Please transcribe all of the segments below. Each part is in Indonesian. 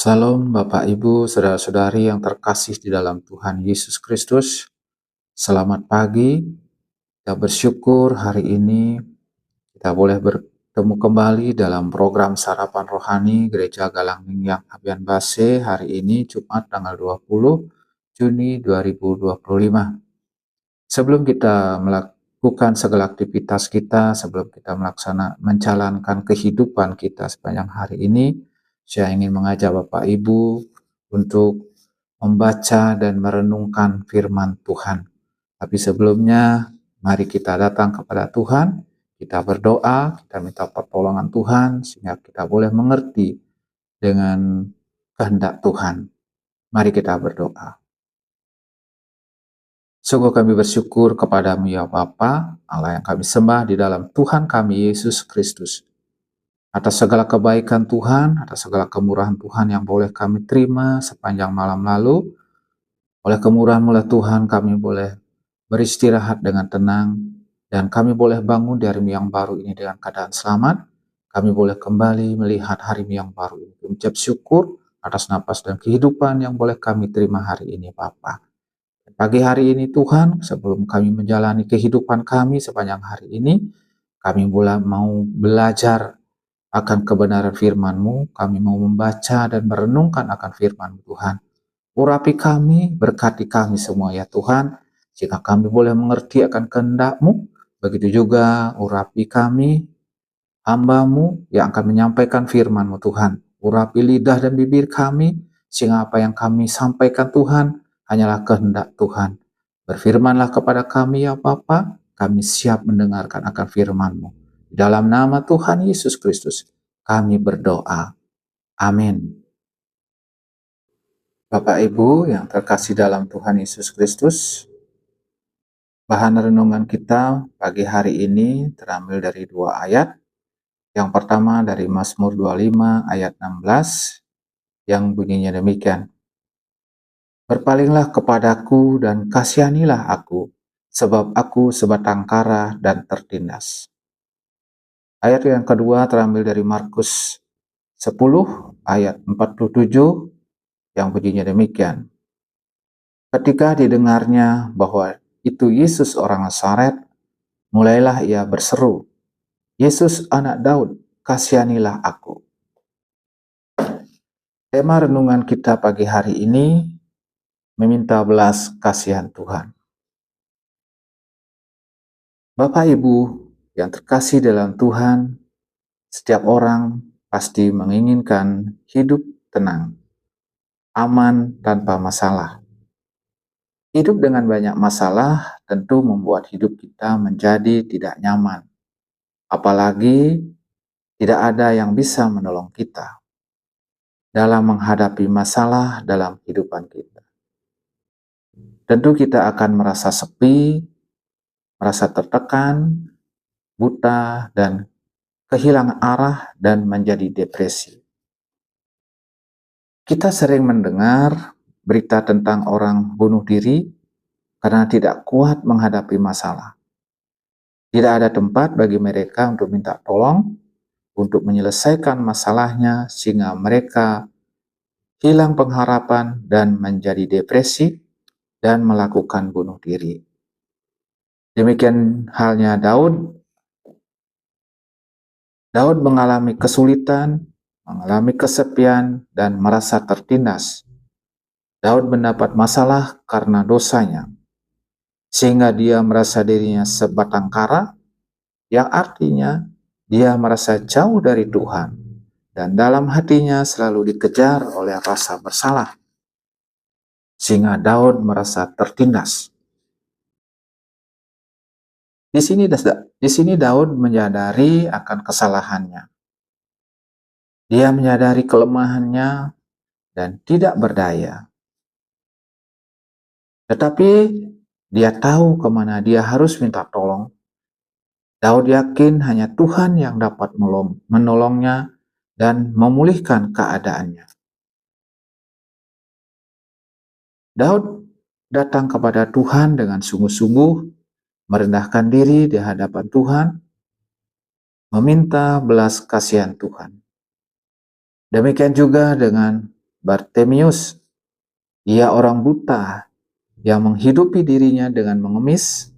Salam Bapak Ibu, saudara-saudari yang terkasih di dalam Tuhan Yesus Kristus. Selamat pagi, kita bersyukur hari ini kita boleh bertemu kembali dalam program Sarapan Rohani Gereja Galang Minyak Abian Base hari ini Jumat tanggal 20 Juni 2025. Sebelum kita melakukan segala aktivitas kita, sebelum kita menjalankan kehidupan kita sepanjang hari ini, saya ingin mengajak Bapak Ibu untuk membaca dan merenungkan firman Tuhan. Tapi sebelumnya, mari kita datang kepada Tuhan, kita berdoa, kita minta pertolongan Tuhan, sehingga kita boleh mengerti dengan kehendak Tuhan. Mari kita berdoa. Sungguh kami bersyukur kepadamu ya Bapa, Allah yang kami sembah di dalam Tuhan kami Yesus Kristus. Atas segala kebaikan Tuhan, atas segala kemurahan Tuhan yang boleh kami terima sepanjang malam lalu, oleh kemurahan-Mu Tuhan kami boleh beristirahat dengan tenang, dan kami boleh bangun dari yang baru ini dengan keadaan selamat. Kami boleh kembali melihat hari yang baru ini. Mengucap syukur atas napas dan kehidupan yang boleh kami terima hari ini Bapa. Pagi hari ini Tuhan, sebelum kami menjalani kehidupan kami sepanjang hari ini, kami mau belajar akan kebenaran firman-Mu, kami mau membaca dan merenungkan akan firman-Mu Tuhan. Urapi kami, berkati kami semua ya Tuhan, jika kami boleh mengerti akan kehendak-Mu, begitu juga urapi kami, hamba-Mu yang akan menyampaikan firman-Mu Tuhan. Urapi lidah dan bibir kami, sehingga apa yang kami sampaikan Tuhan, hanyalah kehendak Tuhan. Berfirmanlah kepada kami ya Bapa, kami siap mendengarkan akan firman-Mu. Dalam nama Tuhan Yesus Kristus, kami berdoa. Amin. Bapak Ibu yang terkasih dalam Tuhan Yesus Kristus, bahan renungan kita pagi hari ini terambil dari dua ayat. Yang pertama dari Mazmur 25 ayat 16 yang bunyinya demikian. Berpalinglah kepadaku dan kasihanilah aku, sebab aku sebatang kara dan tertindas. Ayat yang kedua terambil dari Markus 10 ayat 47 yang bunyinya demikian. Ketika didengarnya bahwa itu Yesus orang Nazaret, mulailah ia berseru, Yesus anak Daud, kasihanilah aku. Tema renungan kita pagi hari ini meminta belas kasihan Tuhan. Bapak Ibu yang terkasih dalam Tuhan, setiap orang pasti menginginkan hidup tenang, aman tanpa masalah. Hidup dengan banyak masalah tentu membuat hidup kita menjadi tidak nyaman. Apalagi tidak ada yang bisa menolong kita dalam menghadapi masalah dalam kehidupan kita. Tentu kita akan merasa sepi, merasa tertekan, buta, dan kehilangan arah dan menjadi depresi. Kita sering mendengar berita tentang orang bunuh diri karena tidak kuat menghadapi masalah. Tidak ada tempat bagi mereka untuk minta tolong, untuk menyelesaikan masalahnya sehingga mereka hilang pengharapan dan menjadi depresi dan melakukan bunuh diri. Demikian halnya Daud. Daud mengalami kesulitan, mengalami kesepian, dan merasa tertindas. Daud mendapat masalah karena dosanya, sehingga dia merasa dirinya sebatang kara, yang artinya dia merasa jauh dari Tuhan, dan dalam hatinya selalu dikejar oleh rasa bersalah, sehingga Daud merasa tertindas. Di sini Daud menyadari akan kesalahannya. Dia menyadari kelemahannya dan tidak berdaya. Tetapi dia tahu kemana dia harus minta tolong. Daud yakin hanya Tuhan yang dapat menolongnya dan memulihkan keadaannya. Daud datang kepada Tuhan dengan sungguh-sungguh, merendahkan diri di hadapan Tuhan, meminta belas kasihan Tuhan. Demikian juga dengan Bartemius. Ia orang buta yang menghidupi dirinya dengan mengemis,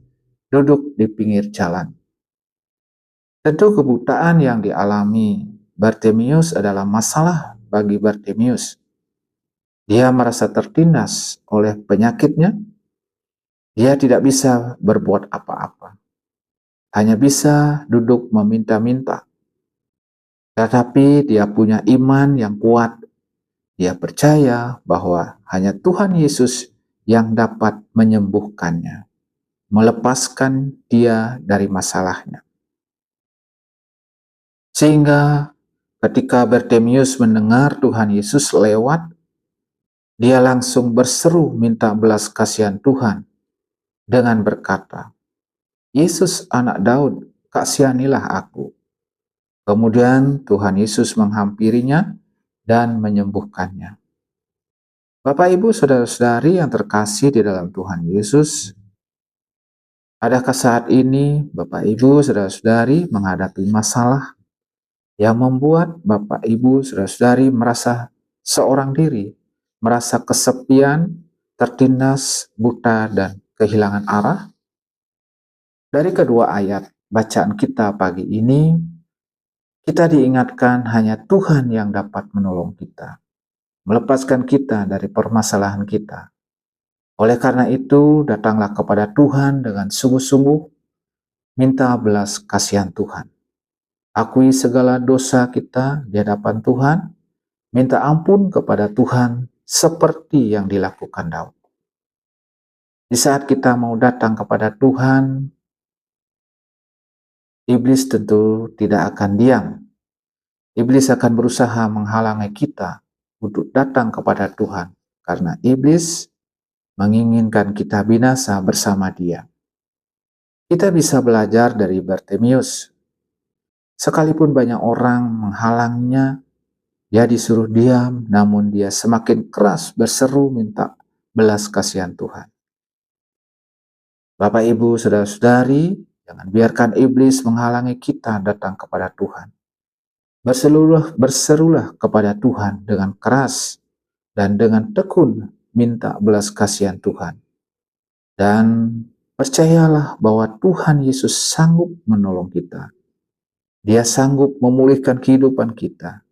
duduk di pinggir jalan. Tentu kebutaan yang dialami Bartemius adalah masalah bagi Bartemius. Dia merasa tertindas oleh penyakitnya. Dia tidak bisa berbuat apa-apa. Hanya bisa duduk meminta-minta. Tetapi dia punya iman yang kuat. Dia percaya bahwa hanya Tuhan Yesus yang dapat menyembuhkannya, melepaskan dia dari masalahnya. Sehingga ketika Bartemius mendengar Tuhan Yesus lewat, dia langsung berseru minta belas kasihan Tuhan dengan berkata, "Yesus anak Daud, kasihanilah aku." Kemudian Tuhan Yesus menghampirinya dan menyembuhkannya. Bapak, Ibu, saudara-saudari yang terkasih di dalam Tuhan Yesus, adakah saat ini Bapak, Ibu, saudara-saudari menghadapi masalah yang membuat Bapak, Ibu, saudara-saudari merasa seorang diri, merasa kesepian, tertindas, buta, dan kehilangan arah? Dari kedua ayat bacaan kita pagi ini, kita diingatkan hanya Tuhan yang dapat menolong kita, melepaskan kita dari permasalahan kita. Oleh karena itu, datanglah kepada Tuhan dengan sungguh-sungguh, minta belas kasihan Tuhan. Akui segala dosa kita di hadapan Tuhan, minta ampun kepada Tuhan seperti yang dilakukan Daud. Di saat kita mau datang kepada Tuhan, iblis tentu tidak akan diam. Iblis akan berusaha menghalangi kita untuk datang kepada Tuhan, karena iblis menginginkan kita binasa bersama dia. Kita bisa belajar dari Bartemius. Sekalipun banyak orang menghalangnya, dia disuruh diam, namun dia semakin keras berseru minta belas kasihan Tuhan. Bapak, Ibu, saudara-saudari, jangan biarkan iblis menghalangi kita datang kepada Tuhan. Berserulah kepada Tuhan dengan keras dan dengan tekun minta belas kasihan Tuhan. Dan percayalah bahwa Tuhan Yesus sanggup menolong kita. Dia sanggup memulihkan kehidupan kita,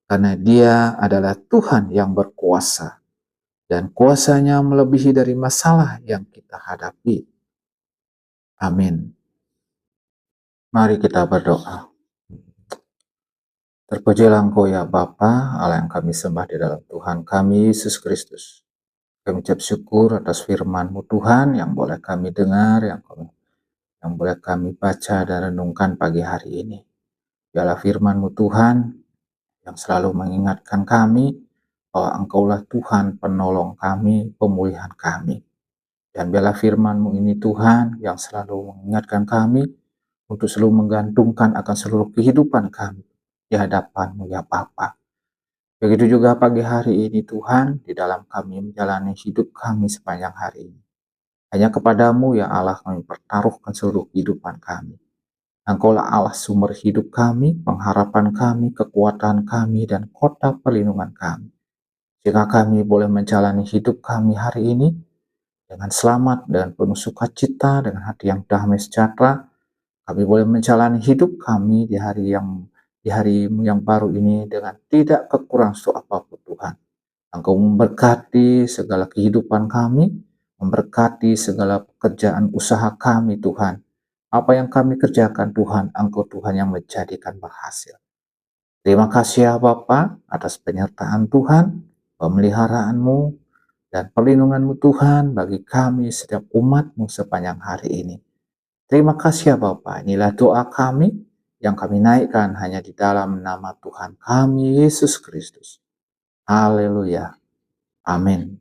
karena Dia adalah Tuhan yang berkuasa, dan kuasanya melebihi dari masalah yang kita hadapi. Amin. Mari kita berdoa. Terpujilah Engkau ya Bapa, Allah yang kami sembah di dalam Tuhan kami Yesus Kristus. Kami ucap syukur atas firman-Mu Tuhan yang boleh kami dengar, yang boleh kami baca dan renungkan pagi hari ini. Biarlah firman-Mu Tuhan yang selalu mengingatkan kami bahwa Engkaulah Tuhan penolong kami, pemulihan kami. Dan biarlah firman-Mu ini Tuhan yang selalu mengingatkan kami untuk selalu menggantungkan akan seluruh kehidupan kami di hadapan-Mu ya Bapa. Begitu juga pagi hari ini Tuhan, di dalam kami menjalani hidup kami sepanjang hari ini. Hanya kepadamu ya Allah kami pertaruhkan seluruh kehidupan kami. Engkaulah Allah sumber hidup kami, pengharapan kami, kekuatan kami, dan kota perlindungan kami. Jika kami boleh menjalani hidup kami hari ini dengan selamat, dengan penuh sukacita, dengan hati yang damai sejahtera, kami boleh menjalani hidup kami di hari yang baru ini dengan tidak kekurang suatu apapun Tuhan. Engkau memberkati segala kehidupan kami, memberkati segala pekerjaan usaha kami Tuhan. Apa yang kami kerjakan Tuhan, Engkau Tuhan yang menjadikan berhasil. Terima kasih ya Bapa atas penyertaan Tuhan, pemeliharaan-Mu, dan perlindungan-Mu Tuhan bagi kami setiap umat-Mu sepanjang hari ini. Terima kasih ya Bapa, inilah doa kami yang kami naikkan hanya di dalam nama Tuhan kami Yesus Kristus. Haleluya. Amin.